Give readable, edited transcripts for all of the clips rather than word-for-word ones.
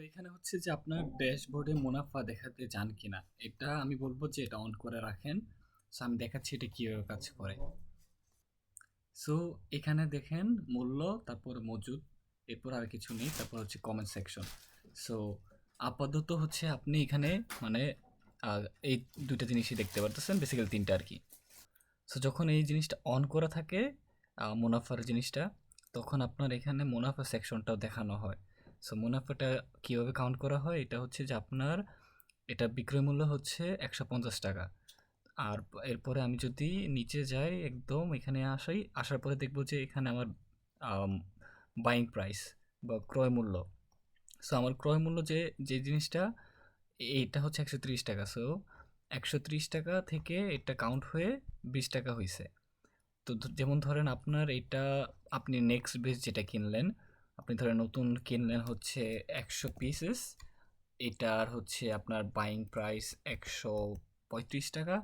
এখানে হচ্ছে যে আপনার ড্যাশবোর্ডে মুনাফা দেখাতে চান কিনা, এটা আমি বলবো যে এটা অন করে রাখেন। সো আমি দেখাচ্ছি এটা কিভাবে কাজ করে। সো এখানে দেখেন মূল্য, তারপর মজুদ, এরপর আর কিছু নেই, তারপর হচ্ছে কমেন্ট সেকশন। সো আপাতত হচ্ছে আপনি এখানে মানে এই দুইটা জিনিসই দেখতে পারতেছেন, বেসিক্যালি তিনটা আর কি। সো যখন এই জিনিসটা অন করা থাকে, মুনাফার জিনিসটা, তখন আপনার এখানে মুনাফা সেকশনটাও দেখানো হয়। সো মুনাফাটা কীভাবে কাউন্ট করা হয়, এটা হচ্ছে যে আপনার এটা বিক্রয় মূল্য হচ্ছে ১৫০ টাকা। আর এরপরে আমি যদি নিচে যাই একদম এখানে আসার পরে দেখব যে এখানে আমার বাইং প্রাইস বা ক্রয় মূল্য। সো আমার ক্রয় মূল্য যে যে জিনিসটা, এটা হচ্ছে ১৩০ টাকা। সো ১৩০ টাকা থেকে এটা কাউন্ট হয়ে ২০ টাকা হয়েছে। তো যেমন ধরেন আপনার এটা, আপনি নেক্সট বেস যেটা কিনলেন, আপনি ধরেন নতুন কিনলেন হচ্ছে ১০০ পিসেস, এটার হচ্ছে আপনার বাইং প্রাইস ১৩৫ টাকা।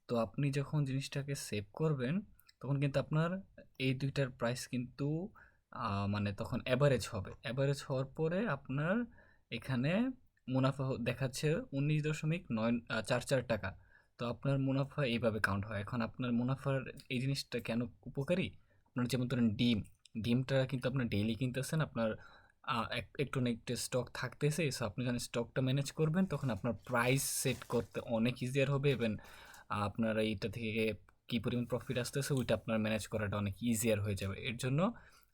তো আপনি যখন জিনিসটাকে সেভ করবেন, তখন কিন্তু আপনার এই দুইটার প্রাইস কিন্তু মানে তখন অ্যাভারেজ হবে। অ্যাভারেজ হওয়ার পরে আপনার এখানে মুনাফা দেখাচ্ছে ১৯.৯৪৪ টাকা। তো আপনার মুনাফা এইভাবে কাউন্ট হয়। এখন আপনার মুনাফার এই জিনিসটা কেন উপকারী? আপনার যেমন ধরেন ডিমটা কিন্তু আপনার ডেইলি কিনতেছেন, আপনার একটু না একটু স্টক থাকতেছে। সো আপনি যখন স্টকটা ম্যানেজ করবেন, তখন আপনার প্রাইস সেট করতে অনেক ইজিয়ার হবে, এবং আপনার এইটা থেকে কী পরিমাণ প্রফিট আসতেছে ওইটা আপনার ম্যানেজ করাটা অনেক ইজিয়ার হয়ে যাবে। এর জন্য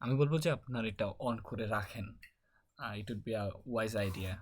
আমি বলবো যে আপনার এটা অন করে রাখেন। It would be a wise idea.